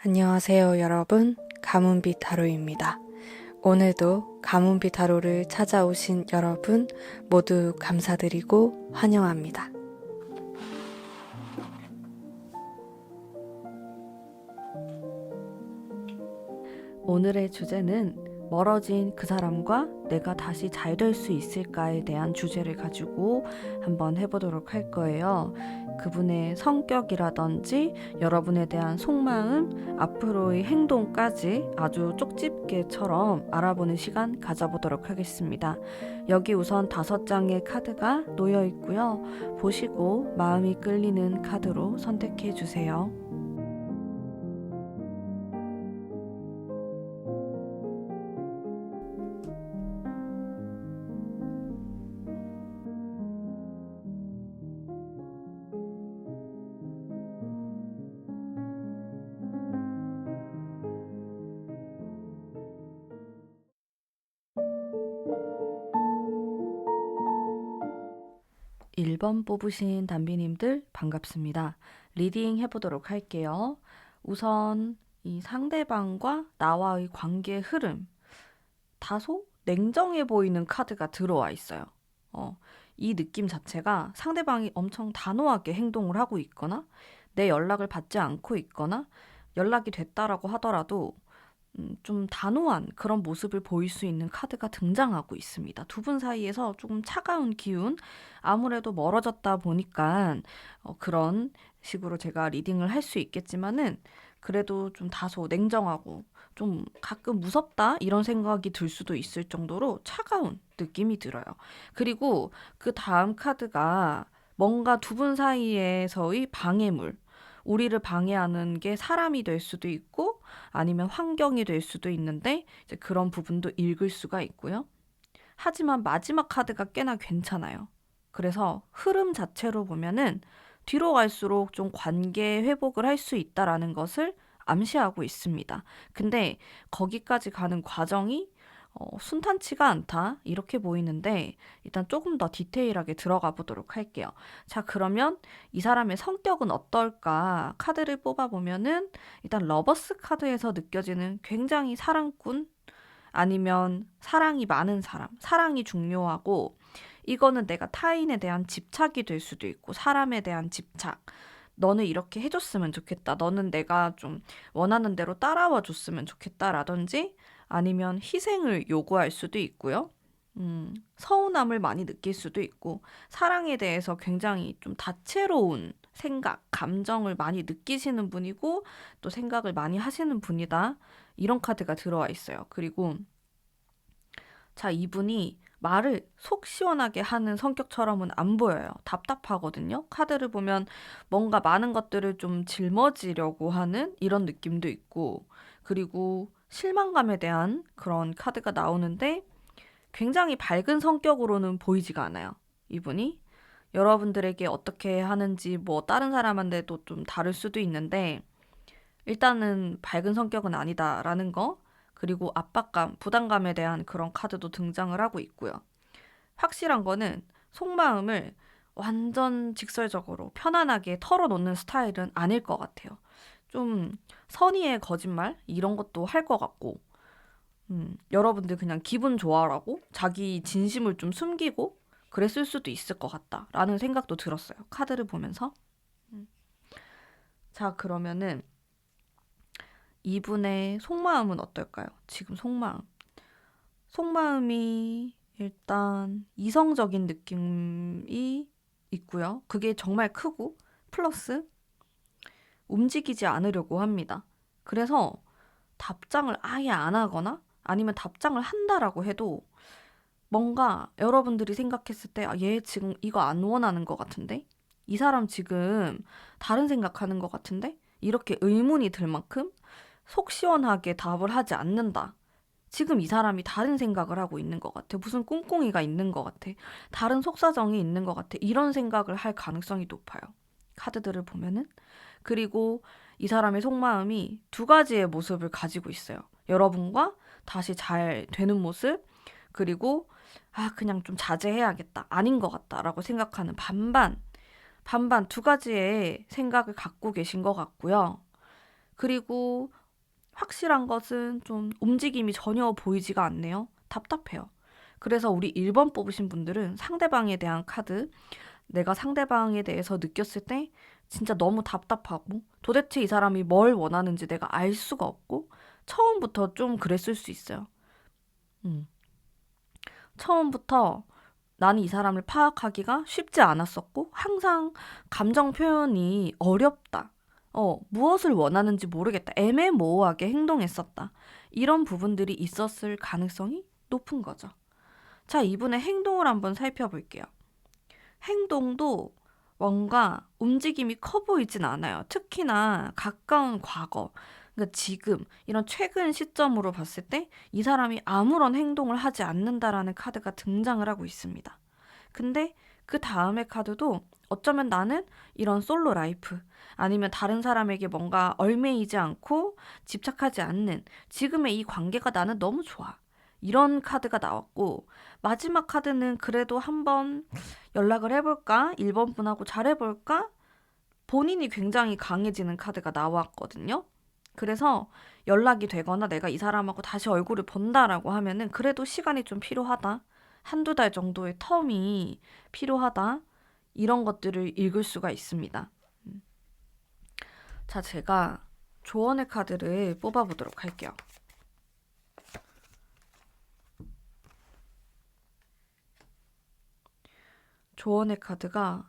안녕하세요, 여러분. 가문비 타로입니다. 오늘도 가문비 타로를 찾아오신 여러분 모두 감사드리고 환영합니다. 오늘의 주제는 멀어진 그 사람과 내가 다시 잘 될 수 있을까에 대한 주제를 가지고 한번 해보도록 할 거예요. 그분의 성격이라든지 여러분에 대한 속마음, 앞으로의 행동까지 아주 쪽집게처럼 알아보는 시간 가져보도록 하겠습니다. 여기 우선 5장의 카드가 놓여 있고요. 보시고 마음이 끌리는 카드로 선택해 주세요. 1번 뽑으신 담비님들 반갑습니다. 리딩 해보도록 할게요. 우선 이 상대방과 나와의 관계의 흐름, 다소 냉정해 보이는 카드가 들어와 있어요. 이 느낌 자체가 상대방이 엄청 단호하게 행동을 하고 있거나 내 연락을 받지 않고 있거나 연락이 됐다라고 하더라도 좀 단호한 그런 모습을 보일 수 있는 카드가 등장하고 있습니다. 두 분 사이에서 조금 차가운 기운, 아무래도 멀어졌다 보니까 그런 식으로 제가 리딩을 할 수 있겠지만은 그래도 좀 다소 냉정하고 좀 가끔 무섭다 이런 생각이 들 수도 있을 정도로 차가운 느낌이 들어요. 그리고 그 다음 카드가 뭔가 두 분 사이에서의 방해물, 우리를 방해하는 게 사람이 될 수도 있고 아니면 환경이 될 수도 있는데 이제 그런 부분도 읽을 수가 있고요. 하지만 마지막 카드가 꽤나 괜찮아요. 그래서 흐름 자체로 보면은 뒤로 갈수록 좀 관계 회복을 할 수 있다라는 것을 암시하고 있습니다. 근데 거기까지 가는 과정이 순탄치가 않다 이렇게 보이는데 일단 조금 더 디테일하게 들어가 보도록 할게요. 자, 그러면 이 사람의 성격은 어떨까? 카드를 뽑아보면은 일단 러버스 카드에서 느껴지는 굉장히 사랑꾼 아니면 사랑이 많은 사람, 사랑이 중요하고 이거는 내가 타인에 대한 집착이 될 수도 있고 사람에 대한 집착. 너는 이렇게 해줬으면 좋겠다. 너는 내가 좀 원하는 대로 따라와 줬으면 좋겠다라든지 아니면 희생을 요구할 수도 있고요. 서운함을 많이 느낄 수도 있고 사랑에 대해서 굉장히 좀 다채로운 생각, 감정을 많이 느끼시는 분이고 또 생각을 많이 하시는 분이다. 이런 카드가 들어와 있어요. 그리고 자, 이분이 말을 속 시원하게 하는 성격처럼은 안 보여요. 답답하거든요. 카드를 보면 뭔가 많은 것들을 좀 짊어지려고 하는 이런 느낌도 있고, 그리고 실망감에 대한 그런 카드가 나오는데 굉장히 밝은 성격으로는 보이지가 않아요. 이분이 여러분들에게 어떻게 하는지 뭐 다른 사람한테도 좀 다를 수도 있는데 일단은 밝은 성격은 아니다라는 거, 그리고 압박감, 부담감에 대한 그런 카드도 등장을 하고 있고요. 확실한 거는 속마음을 완전 직설적으로 편안하게 털어놓는 스타일은 아닐 것 같아요. 좀 선의의 거짓말 이런 것도 할 것 같고 여러분들 그냥 기분 좋아라고 자기 진심을 좀 숨기고 그랬을 수도 있을 것 같다라는 생각도 들었어요. 카드를 보면서. 자, 그러면은 이분의 속마음은 어떨까요? 지금 속마음. 속마음이 일단 이성적인 느낌이 있고요. 그게 정말 크고 플러스 움직이지 않으려고 합니다. 그래서 답장을 아예 안 하거나 아니면 답장을 한다라고 해도 뭔가 여러분들이 생각했을 때 얘 지금 이거 안 원하는 것 같은데? 이 사람 지금 다른 생각하는 것 같은데? 이렇게 의문이 들 만큼 속 시원하게 답을 하지 않는다. 지금 이 사람이 다른 생각을 하고 있는 것 같아. 무슨 꿍꿍이가 있는 것 같아. 다른 속사정이 있는 것 같아. 이런 생각을 할 가능성이 높아요. 카드들을 보면은. 그리고 이 사람의 속마음이 두 가지의 모습을 가지고 있어요. 여러분과 다시 잘 되는 모습, 그리고 그냥 좀 자제해야겠다. 아닌 것 같다라고 생각하는 반반 두 가지의 생각을 갖고 계신 것 같고요. 그리고 확실한 것은 좀 움직임이 전혀 보이지가 않네요. 답답해요. 그래서 우리 1번 뽑으신 분들은 상대방에 대한 카드, 내가 상대방에 대해서 느꼈을 때 진짜 너무 답답하고 도대체 이 사람이 뭘 원하는지 내가 알 수가 없고 처음부터 좀 그랬을 수 있어요. 음. 처음부터 나는 이 사람을 파악하기가 쉽지 않았었고 항상 감정 표현이 어렵다. 무엇을 원하는지 모르겠다. 애매모호하게 행동했었다. 이런 부분들이 있었을 가능성이 높은 거죠. 자, 이분의 행동을 한번 살펴볼게요. 행동도 뭔가 움직임이 커 보이진 않아요. 특히나 가까운 과거, 그러니까 지금 이런 최근 시점으로 봤을 때 이 사람이 아무런 행동을 하지 않는다라는 카드가 등장을 하고 있습니다. 근데 그 다음의 카드도 어쩌면 나는 이런 솔로 라이프 아니면 다른 사람에게 뭔가 얽매이지 않고 집착하지 않는 지금의 이 관계가 나는 너무 좋아. 이런 카드가 나왔고 마지막 카드는 그래도 한번 연락을 해볼까? 1번 분하고 잘해볼까? 본인이 굉장히 강해지는 카드가 나왔거든요. 그래서 연락이 되거나 내가 이 사람하고 다시 얼굴을 본다라고 하면은 그래도 시간이 좀 필요하다. 한두 달 정도의 텀이 필요하다. 이런 것들을 읽을 수가 있습니다. 자, 제가 조언의 카드를 뽑아보도록 할게요. 조언의 카드가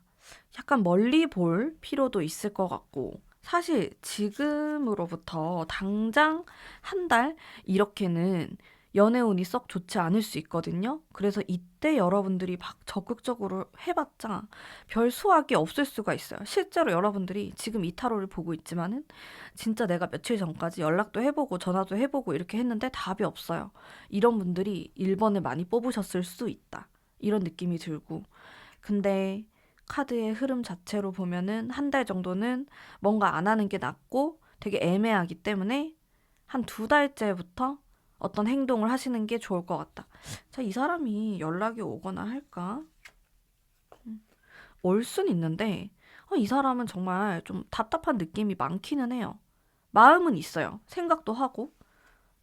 약간 멀리 볼 필요도 있을 것 같고, 사실 지금으로부터 당장 한 달 이렇게는 연애운이 썩 좋지 않을 수 있거든요. 그래서 이때 여러분들이 막 적극적으로 해봤자 별 수확이 없을 수가 있어요. 실제로 여러분들이 지금 이 타로를 보고 있지만은 진짜 내가 며칠 전까지 연락도 해보고 전화도 해보고 이렇게 했는데 답이 없어요. 이런 분들이 1번을 많이 뽑으셨을 수 있다. 이런 느낌이 들고. 근데 카드의 흐름 자체로 보면은 한 달 정도는 뭔가 안 하는 게 낫고 되게 애매하기 때문에 한 2달째부터 어떤 행동을 하시는 게 좋을 것 같다. 자, 이 사람이 연락이 오거나 할까? 올 순 있는데, 이 사람은 정말 좀 답답한 느낌이 많기는 해요. 마음은 있어요. 생각도 하고,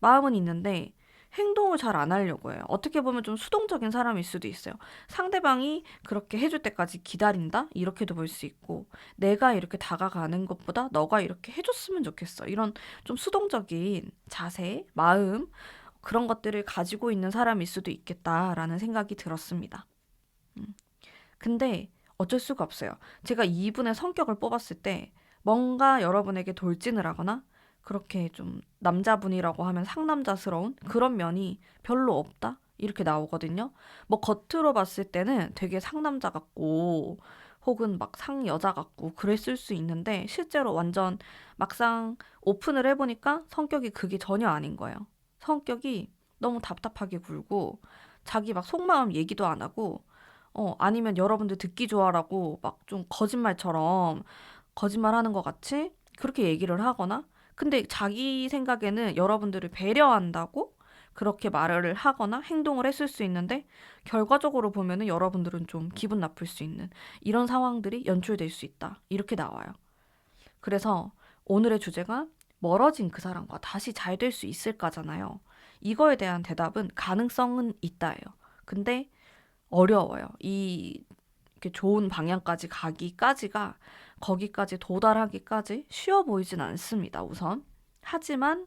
마음은 있는데, 행동을 잘 안 하려고 해요. 어떻게 보면 좀 수동적인 사람일 수도 있어요. 상대방이 그렇게 해줄 때까지 기다린다? 이렇게도 볼 수 있고, 내가 이렇게 다가가는 것보다 너가 이렇게 해줬으면 좋겠어. 이런 좀 수동적인 자세, 마음, 그런 것들을 가지고 있는 사람일 수도 있겠다라는 생각이 들었습니다. 음. 근데 어쩔 수가 없어요. 제가 이분의 성격을 뽑았을 때 뭔가 여러분에게 돌진을 하거나 그렇게 좀 남자분이라고 하면 상남자스러운 그런 면이 별로 없다? 이렇게 나오거든요. 뭐 겉으로 봤을 때는 되게 상남자 같고 혹은 막 상여자 같고 그랬을 수 있는데 실제로 완전 막상 오픈을 해보니까 성격이 그게 전혀 아닌 거예요. 성격이 너무 답답하게 굴고 자기 막 속마음 얘기도 안 하고 아니면 여러분들 듣기 좋아라고 막 좀 거짓말처럼 거짓말하는 것 같이 그렇게 얘기를 하거나 근데 자기 생각에는 여러분들을 배려한다고 그렇게 말을 하거나 행동을 했을 수 있는데 결과적으로 보면은 여러분들은 좀 기분 나쁠 수 있는 이런 상황들이 연출될 수 있다. 이렇게 나와요. 그래서 오늘의 주제가 멀어진 그 사람과 다시 잘 될 수 있을까잖아요. 이거에 대한 대답은 가능성은 있다예요. 근데 어려워요. 이렇게 좋은 방향까지 가기까지가 거기까지 도달하기까지 쉬워 보이진 않습니다. 우선. 하지만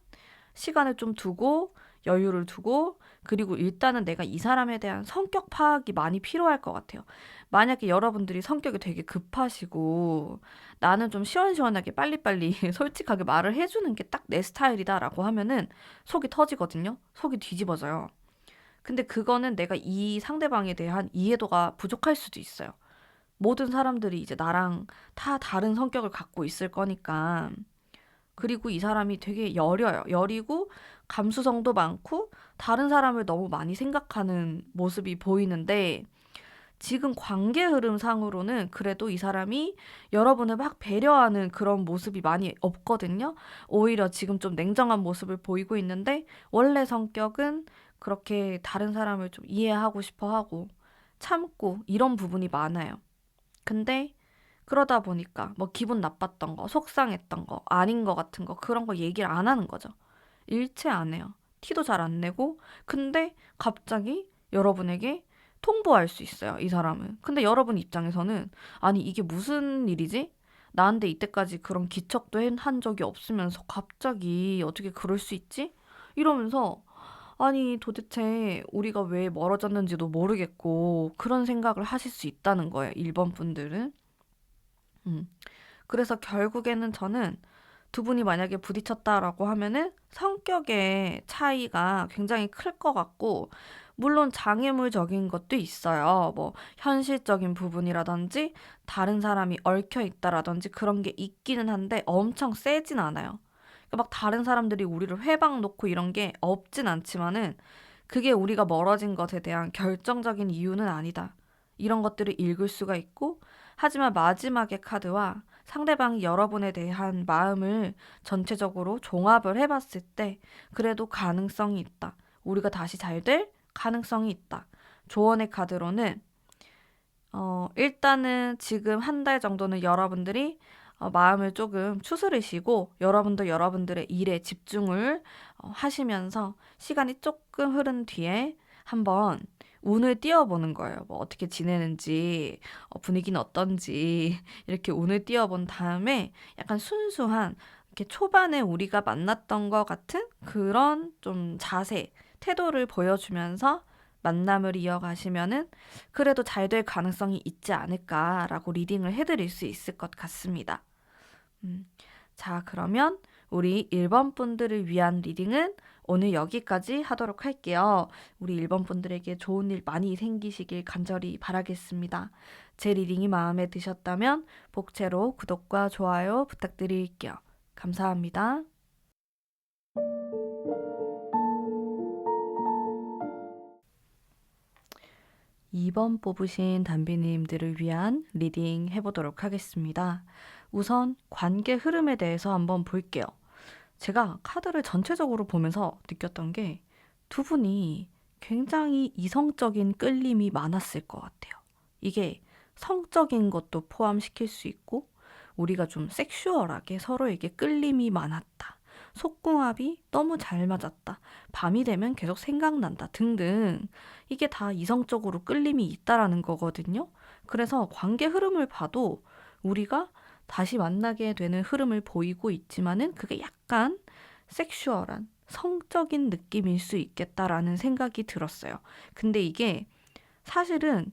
시간을 좀 두고 여유를 두고 그리고 일단은 내가 이 사람에 대한 성격 파악이 많이 필요할 것 같아요. 만약에 여러분들이 성격이 되게 급하시고 나는 좀 시원시원하게 빨리빨리 솔직하게 말을 해주는 게 딱 내 스타일이다라고 하면은 속이 터지거든요. 속이 뒤집어져요. 근데 그거는 내가 이 상대방에 대한 이해도가 부족할 수도 있어요. 모든 사람들이 이제 나랑 다 다른 성격을 갖고 있을 거니까. 그리고 이 사람이 되게 여려요. 여리고 감수성도 많고 다른 사람을 너무 많이 생각하는 모습이 보이는데 지금 관계 흐름상으로는 그래도 이 사람이 여러분을 막 배려하는 그런 모습이 많이 없거든요. 오히려 지금 좀 냉정한 모습을 보이고 있는데 원래 성격은 그렇게 다른 사람을 좀 이해하고 싶어 하고 참고 이런 부분이 많아요. 근데 그러다 보니까 뭐 기분 나빴던 거, 속상했던 거, 아닌 거 같은 거 그런 거 얘기를 안 하는 거죠. 일체 안 해요. 티도 잘 안 내고. 근데 갑자기 여러분에게 통보할 수 있어요, 이 사람은. 근데 여러분 입장에서는 아니 이게 무슨 일이지? 나한테 이때까지 그런 기척도 한 적이 없으면서 갑자기 어떻게 그럴 수 있지? 이러면서 아니 도대체 우리가 왜 멀어졌는지도 모르겠고 그런 생각을 하실 수 있다는 거예요, 1번 분들은. 음. 그래서 결국에는 저는 두 분이 만약에 부딪혔다라고 하면은 성격의 차이가 굉장히 클 것 같고, 물론 장애물적인 것도 있어요. 뭐, 현실적인 부분이라든지, 다른 사람이 얽혀 있다라든지 그런 게 있기는 한데 엄청 세진 않아요. 그러니까 막 다른 사람들이 우리를 회방 놓고 이런 게 없진 않지만은 그게 우리가 멀어진 것에 대한 결정적인 이유는 아니다. 이런 것들을 읽을 수가 있고, 하지만 마지막의 카드와 상대방이 여러분에 대한 마음을 전체적으로 종합을 해봤을 때 그래도 가능성이 있다. 우리가 다시 잘 될 가능성이 있다. 조언의 카드로는 일단은 지금 한 달 정도는 여러분들이 마음을 조금 추스르시고 여러분도 여러분들의 일에 집중을 하시면서 시간이 조금 흐른 뒤에 한번 운을 띄워보는 거예요. 뭐 어떻게 지내는지, 분위기는 어떤지 이렇게 운을 띄워본 다음에 약간 순수한 이렇게 초반에 우리가 만났던 것 같은 그런 좀 자세, 태도를 보여주면서 만남을 이어가시면은 그래도 잘 될 가능성이 있지 않을까라고 리딩을 해드릴 수 있을 것 같습니다. 자, 그러면 우리 1번 분들을 위한 리딩은 오늘 여기까지 하도록 할게요. 우리 1번 분들에게 좋은 일 많이 생기시길 간절히 바라겠습니다. 제 리딩이 마음에 드셨다면 복채로 구독과 좋아요 부탁드릴게요. 감사합니다. 2번 뽑으신 담비님들을 위한 리딩 해보도록 하겠습니다. 우선 관계 흐름에 대해서 한번 볼게요. 제가 카드를 전체적으로 보면서 느꼈던 게 두 분이 굉장히 이성적인 끌림이 많았을 것 같아요. 이게 성적인 것도 포함시킬 수 있고 우리가 좀 섹슈얼하게 서로에게 끌림이 많았다. 속궁합이 너무 잘 맞았다. 밤이 되면 계속 생각난다. 등등. 이게 다 이성적으로 끌림이 있다라는 거거든요. 그래서 관계 흐름을 봐도 우리가 다시 만나게 되는 흐름을 보이고 있지만은 그게 약간 섹슈얼한 성적인 느낌일 수 있겠다라는 생각이 들었어요. 근데 이게 사실은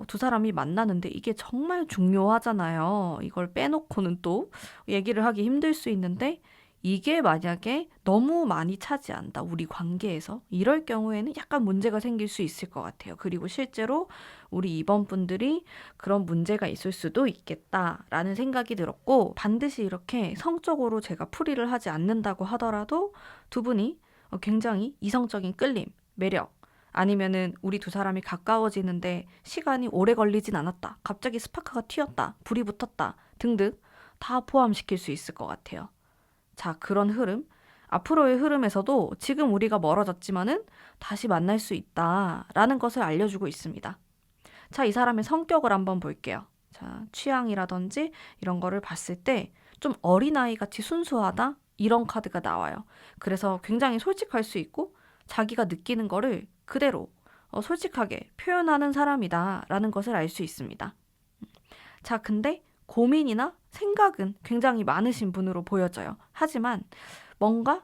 두 사람이 만나는데 이게 정말 중요하잖아요. 이걸 빼놓고는 또 얘기를 하기 힘들 수 있는데 이게 만약에 너무 많이 차지한다, 우리 관계에서. 이럴 경우에는 약간 문제가 생길 수 있을 것 같아요. 그리고 실제로 우리 2번 분들이 그런 문제가 있을 수도 있겠다라는 생각이 들었고, 반드시 이렇게 성적으로 제가 풀이를 하지 않는다고 하더라도 두 분이 굉장히 이성적인 끌림, 매력, 아니면은 우리 두 사람이 가까워지는데 시간이 오래 걸리진 않았다. 갑자기 스파크가 튀었다. 불이 붙었다. 등등 다 포함시킬 수 있을 것 같아요. 자, 그런 흐름. 앞으로의 흐름에서도 지금 우리가 멀어졌지만은 다시 만날 수 있다라는 것을 알려주고 있습니다. 자, 이 사람의 성격을 한번 볼게요. 자, 취향이라든지 이런 거를 봤을 때 좀 어린아이 같이 순수하다? 이런 카드가 나와요. 그래서 굉장히 솔직할 수 있고 자기가 느끼는 거를 그대로 솔직하게 표현하는 사람이다라는 것을 알 수 있습니다. 자, 근데 고민이나 생각은 굉장히 많으신 분으로 보여져요. 하지만 뭔가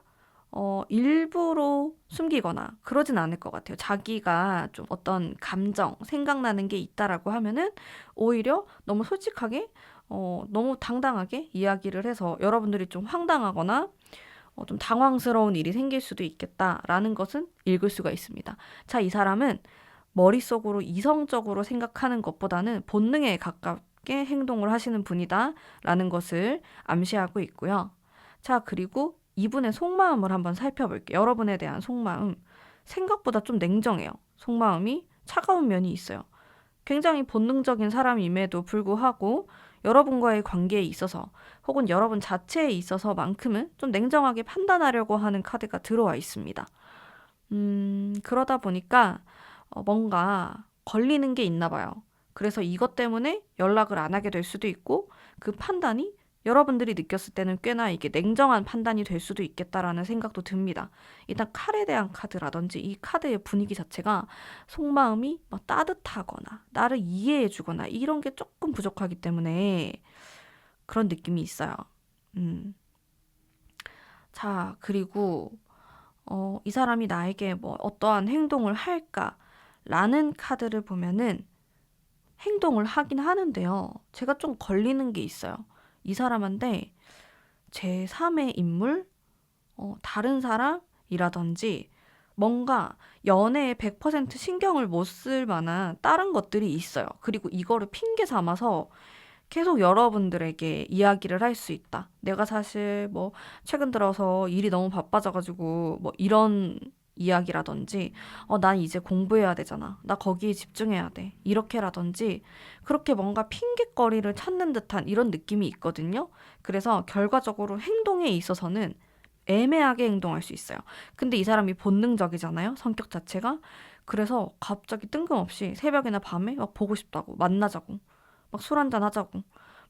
일부러 숨기거나 그러진 않을 것 같아요. 자기가 좀 어떤 감정, 생각나는 게 있다라고 하면은 오히려 너무 솔직하게, 너무 당당하게 이야기를 해서 여러분들이 좀 황당하거나 좀 당황스러운 일이 생길 수도 있겠다라는 것은 읽을 수가 있습니다. 자, 이 사람은 머릿속으로 이성적으로 생각하는 것보다는 본능에 가깝게 행동을 하시는 분이다라는 것을 암시하고 있고요. 자, 그리고 이분의 속마음을 한번 살펴볼게요. 여러분에 대한 속마음. 생각보다 좀 냉정해요. 속마음이 차가운 면이 있어요. 굉장히 본능적인 사람임에도 불구하고 여러분과의 관계에 있어서 혹은 여러분 자체에 있어서만큼은 좀 냉정하게 판단하려고 하는 카드가 들어와 있습니다. 그러다 보니까 뭔가 걸리는 게 있나 봐요. 그래서 이것 때문에 연락을 안 하게 될 수도 있고 그 판단이 여러분들이 느꼈을 때는 꽤나 이게 냉정한 판단이 될 수도 있겠다라는 생각도 듭니다. 일단 칼에 대한 카드라든지 이 카드의 분위기 자체가 속마음이 막 따뜻하거나 나를 이해해주거나 이런 게 조금 부족하기 때문에 그런 느낌이 있어요. 음. 자, 그리고 이 사람이 나에게 뭐 어떠한 행동을 할까라는 카드를 보면은 행동을 하긴 하는데요. 제가 좀 걸리는 게 있어요. 이 사람한테 제3의 인물, 다른 사람이라든지 뭔가 연애에 100% 신경을 못 쓸 만한 다른 것들이 있어요. 그리고 이거를 핑계 삼아서 계속 여러분들에게 이야기를 할 수 있다. 내가 사실 뭐 최근 들어서 일이 너무 바빠져가지고 뭐 이런 이야기라든지 난 이제 공부해야 되잖아. 나 거기에 집중해야 돼. 이렇게라든지 그렇게 뭔가 핑계거리를 찾는 듯한 이런 느낌이 있거든요. 그래서 결과적으로 행동에 있어서는 애매하게 행동할 수 있어요. 근데 이 사람이 본능적이잖아요. 성격 자체가. 그래서 갑자기 뜬금없이 새벽이나 밤에 막 보고 싶다고 만나자고 막 술 한잔 하자고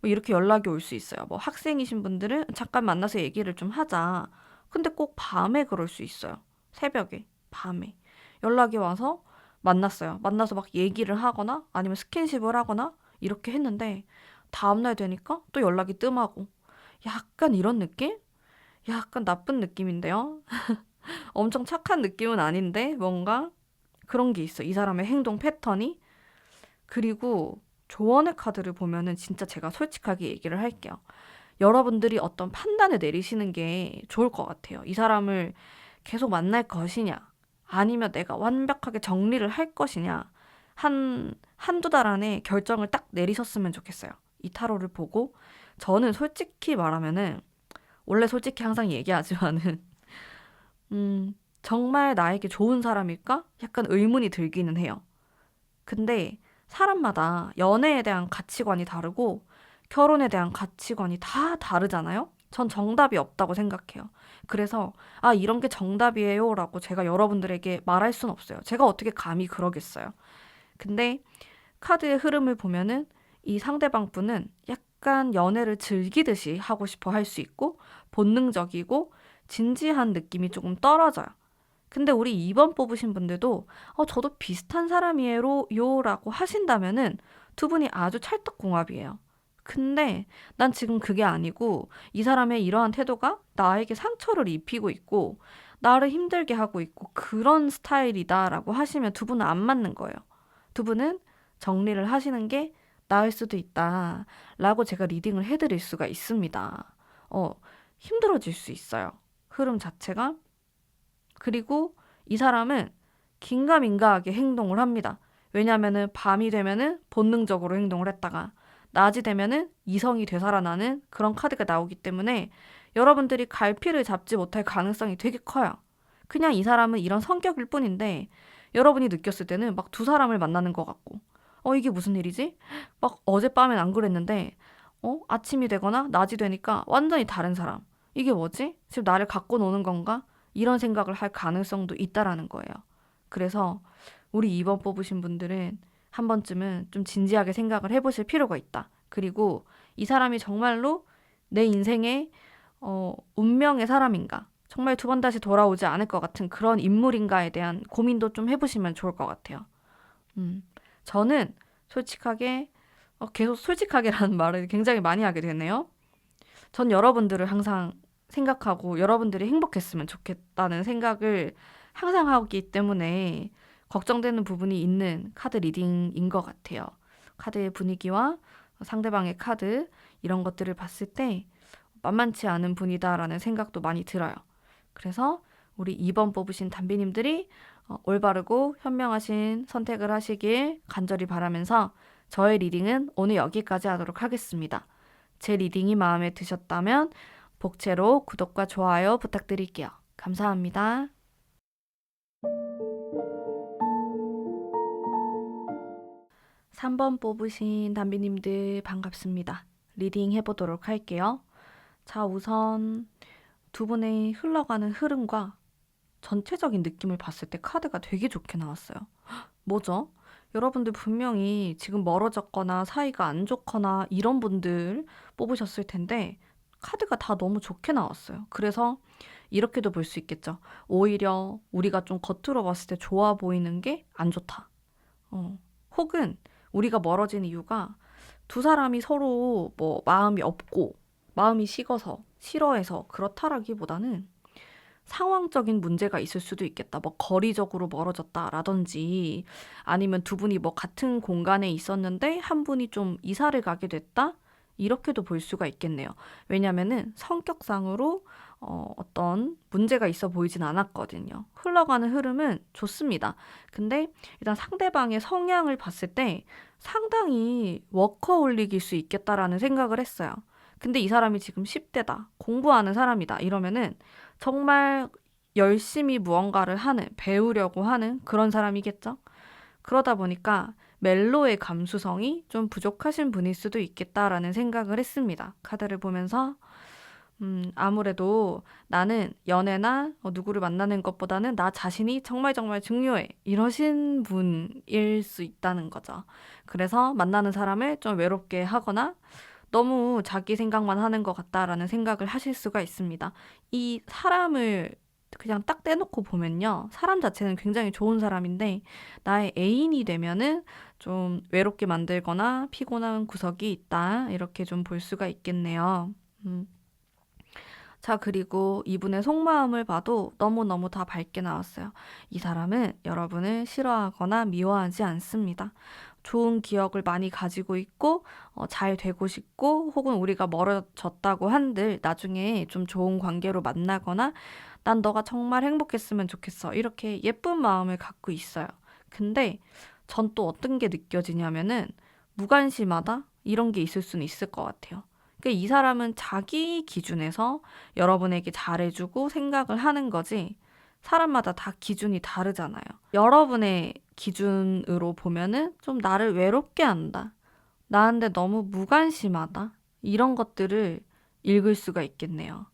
뭐 이렇게 연락이 올 수 있어요. 뭐 학생이신 분들은 잠깐 만나서 얘기를 좀 하자. 근데 꼭 밤에 그럴 수 있어요. 새벽에, 밤에 연락이 와서 만났어요. 만나서 막 얘기를 하거나 아니면 스킨십을 하거나 이렇게 했는데 다음날 되니까 또 연락이 뜸하고 약간 이런 느낌? 약간 나쁜 느낌인데요. 엄청 착한 느낌은 아닌데 뭔가 그런 게 있어. 이 사람의 행동 패턴이. 그리고 조언의 카드를 보면은 진짜 제가 솔직하게 얘기를 할게요. 여러분들이 어떤 판단을 내리시는 게 좋을 것 같아요. 이 사람을 계속 만날 것이냐, 아니면 내가 완벽하게 정리를 할 것이냐, 한두 달 안에 결정을 딱 내리셨으면 좋겠어요. 이 타로를 보고. 저는 솔직히 말하면은, 원래 솔직히 항상 얘기하지만은, 정말 나에게 좋은 사람일까? 약간 의문이 들기는 해요. 근데 사람마다 연애에 대한 가치관이 다르고 결혼에 대한 가치관이 다 다르잖아요? 전 정답이 없다고 생각해요. 그래서, 이런 게 정답이에요 라고 제가 여러분들에게 말할 순 없어요. 제가 어떻게 감히 그러겠어요. 근데 카드의 흐름을 보면은 이 상대방 분은 약간 연애를 즐기듯이 하고 싶어 할 수 있고 본능적이고 진지한 느낌이 조금 떨어져요. 근데 우리 2번 뽑으신 분들도 저도 비슷한 사람이에요 라고 하신다면은 두 분이 아주 찰떡궁합이에요. 근데 난 지금 그게 아니고 이 사람의 이러한 태도가 나에게 상처를 입히고 있고 나를 힘들게 하고 있고 그런 스타일이다라고 하시면 두 분은 안 맞는 거예요. 두 분은 정리를 하시는 게 나을 수도 있다라고 제가 리딩을 해드릴 수가 있습니다. 어, 힘들어질 수 있어요. 흐름 자체가. 그리고 이 사람은 긴가민가하게 행동을 합니다. 왜냐하면은 밤이 되면은 본능적으로 행동을 했다가 낮이 되면은 이성이 되살아나는 그런 카드가 나오기 때문에 여러분들이 갈피를 잡지 못할 가능성이 되게 커요. 그냥 이 사람은 이런 성격일 뿐인데 여러분이 느꼈을 때는 막 두 사람을 만나는 것 같고 이게 무슨 일이지? 막 어젯밤엔 안 그랬는데 아침이 되거나 낮이 되니까 완전히 다른 사람. 이게 뭐지? 지금 나를 갖고 노는 건가? 이런 생각을 할 가능성도 있다라는 거예요. 그래서 우리 2번 뽑으신 분들은 한 번쯤은 좀 진지하게 생각을 해보실 필요가 있다. 그리고 이 사람이 정말로 내 인생의 운명의 사람인가? 정말 두 번 다시 돌아오지 않을 것 같은 그런 인물인가에 대한 고민도 좀 해보시면 좋을 것 같아요. 음, 저는 솔직하게, 계속 솔직하게라는 말을 굉장히 많이 하게 되네요. 전 여러분들을 항상 생각하고 여러분들이 행복했으면 좋겠다는 생각을 항상 하기 때문에 걱정되는 부분이 있는 카드 리딩인 것 같아요. 카드의 분위기와 상대방의 카드 이런 것들을 봤을 때 만만치 않은 분이다라는 생각도 많이 들어요. 그래서 우리 2번 뽑으신 담비님들이 올바르고 현명하신 선택을 하시길 간절히 바라면서 저의 리딩은 오늘 여기까지 하도록 하겠습니다. 제 리딩이 마음에 드셨다면 복채로 구독과 좋아요 부탁드릴게요. 감사합니다. 3번 뽑으신 담비님들 반갑습니다. 리딩 해보도록 할게요. 자, 우선 두 분의 흘러가는 흐름과 전체적인 느낌을 봤을 때 카드가 되게 좋게 나왔어요. 뭐죠? 여러분들 분명히 지금 멀어졌거나 사이가 안 좋거나 이런 분들 뽑으셨을 텐데 카드가 다 너무 좋게 나왔어요. 그래서 이렇게도 볼 수 있겠죠. 오히려 우리가 좀 겉으로 봤을 때 좋아 보이는 게 안 좋다. 혹은 우리가 멀어진 이유가 두 사람이 서로 뭐 마음이 없고 마음이 식어서 싫어해서 그렇다라기보다는 상황적인 문제가 있을 수도 있겠다. 뭐 거리적으로 멀어졌다라든지 아니면 두 분이 뭐 같은 공간에 있었는데 한 분이 좀 이사를 가게 됐다. 이렇게도 볼 수가 있겠네요. 왜냐면은 성격상으로 어떤 문제가 있어 보이진 않았거든요. 흘러가는 흐름은 좋습니다. 근데 일단 상대방의 성향을 봤을 때 상당히 워커홀릭일 수 있겠다라는 생각을 했어요. 근데 이 사람이 지금 10대다, 공부하는 사람이다 이러면은 정말 열심히 무언가를 하는, 배우려고 하는 그런 사람이겠죠? 그러다 보니까 멜로의 감수성이 좀 부족하신 분일 수도 있겠다라는 생각을 했습니다. 카드를 보면서 아무래도 나는 연애나 누구를 만나는 것보다는 나 자신이 정말 정말 중요해. 이러신 분일 수 있다는 거죠. 그래서 만나는 사람을 좀 외롭게 하거나 너무 자기 생각만 하는 것 같다라는 생각을 하실 수가 있습니다. 이 사람을 그냥 딱 떼놓고 보면요. 사람 자체는 굉장히 좋은 사람인데 나의 애인이 되면은 좀 외롭게 만들거나 피곤한 구석이 있다. 이렇게 좀 볼 수가 있겠네요. 음. 자, 그리고 이분의 속마음을 봐도 너무너무 다 밝게 나왔어요. 이 사람은 여러분을 싫어하거나 미워하지 않습니다. 좋은 기억을 많이 가지고 있고, 잘 되고 싶고, 혹은 우리가 멀어졌다고 한들 나중에 좀 좋은 관계로 만나거나, 난 너가 정말 행복했으면 좋겠어. 이렇게 예쁜 마음을 갖고 있어요. 근데 전 또 어떤 게 느껴지냐면은, 무관심하다? 이런 게 있을 수는 있을 것 같아요. 그러니까 이 사람은 자기 기준에서 여러분에게 잘해주고 생각을 하는 거지, 사람마다 다 기준이 다르잖아요. 여러분의 기준으로 보면은 좀 나를 외롭게 한다. 나한테 너무 무관심하다. 이런 것들을 읽을 수가 있겠네요.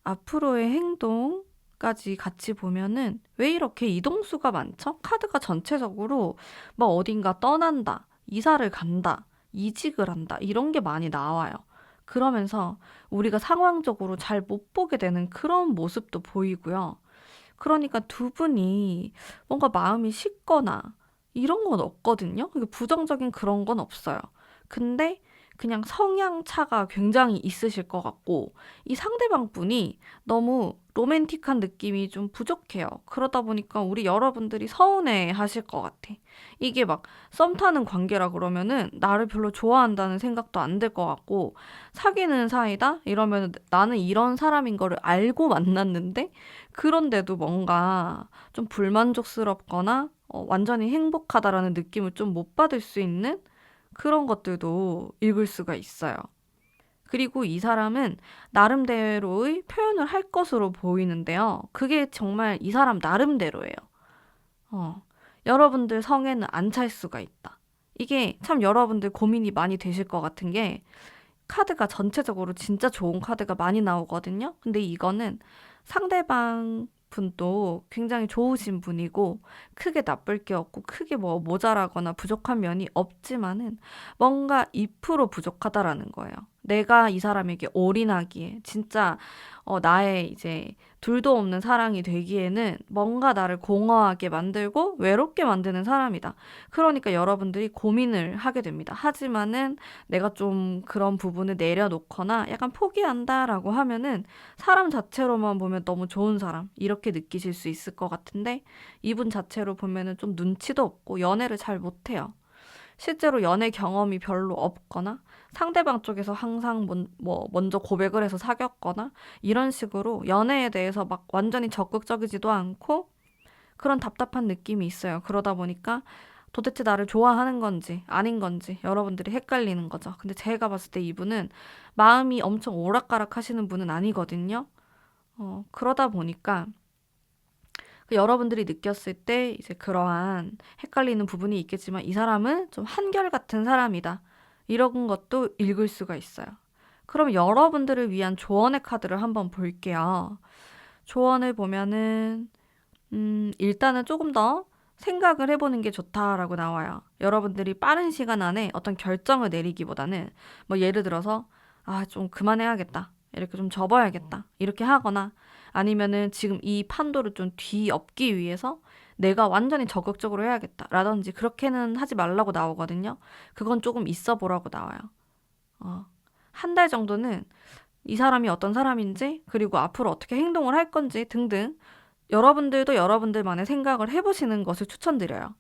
앞으로의 행동까지 같이 보면은 왜 이렇게 이동수가 많죠? 카드가 전체적으로 뭐 어딘가 떠난다, 이사를 간다, 이직을 한다, 이런 게 많이 나와요. 그러면서 우리가 상황적으로 잘 못 보게 되는 그런 모습도 보이고요. 그러니까 두 분이 뭔가 마음이 식거나 이런 건 없거든요. 부정적인 그런 건 없어요. 근데 그냥 성향 차가 굉장히 있으실 것 같고, 이 상대방 분이 너무 로맨틱한 느낌이 좀 부족해요. 그러다 보니까 우리 여러분들이 서운해 하실 것 같아. 이게 막 썸 타는 관계라 그러면은 나를 별로 좋아한다는 생각도 안 들 것 같고, 사귀는 사이다? 이러면 나는 이런 사람인 거를 알고 만났는데, 그런데도 뭔가 좀 불만족스럽거나 완전히 행복하다라는 느낌을 좀 못 받을 수 있는 그런 것들도 읽을 수가 있어요. 그리고 이 사람은 나름대로의 표현을 할 것으로 보이는데요. 그게 정말 이 사람 나름대로예요. 어, 여러분들 성에는 안 찰 수가 있다. 이게 참 여러분들 고민이 많이 되실 것 같은 게, 카드가 전체적으로 진짜 좋은 카드가 많이 나오거든요. 근데 이거는 상대방 분도 굉장히 좋으신 분이고 크게 나쁠 게 없고 크게 뭐 모자라거나 부족한 면이 없지만은 뭔가 2% 부족하다라는 거예요. 내가 이 사람에게 올인하기에 진짜 나의 이제 둘도 없는 사랑이 되기에는 뭔가 나를 공허하게 만들고 외롭게 만드는 사람이다. 그러니까 여러분들이 고민을 하게 됩니다. 하지만은 내가 좀 그런 부분을 내려놓거나 약간 포기한다라고 하면은 사람 자체로만 보면 너무 좋은 사람 이렇게 느끼실 수 있을 것 같은데, 이분 자체로 보면은 좀 눈치도 없고 연애를 잘 못해요. 실제로 연애 경험이 별로 없거나 상대방 쪽에서 항상 먼저 고백을 해서 사귀었거나 이런 식으로 연애에 대해서 막 완전히 적극적이지도 않고 그런 답답한 느낌이 있어요. 그러다 보니까 도대체 나를 좋아하는 건지 아닌 건지 여러분들이 헷갈리는 거죠. 근데 제가 봤을 때 이분은 마음이 엄청 오락가락 하시는 분은 아니거든요. 그러다 보니까 여러분들이 느꼈을 때 이제 그러한 헷갈리는 부분이 있겠지만 이 사람은 좀 한결같은 사람이다. 이런 것도 읽을 수가 있어요. 그럼 여러분들을 위한 조언의 카드를 한번 볼게요. 조언을 보면은 일단은 조금 더 생각을 해보는 게 좋다라고 나와요. 여러분들이 빠른 시간 안에 어떤 결정을 내리기보다는 뭐 예를 들어서 좀 그만해야겠다. 이렇게 좀 접어야겠다. 이렇게 하거나 아니면은 지금 이 판도를 좀 뒤엎기 위해서 내가 완전히 적극적으로 해야겠다. 라든지 그렇게는 하지 말라고 나오거든요. 그건 조금 있어 보라고 나와요. 한 달 정도는 이 사람이 어떤 사람인지 그리고 앞으로 어떻게 행동을 할 건지 등등 여러분들도 여러분들만의 생각을 해보시는 것을 추천드려요.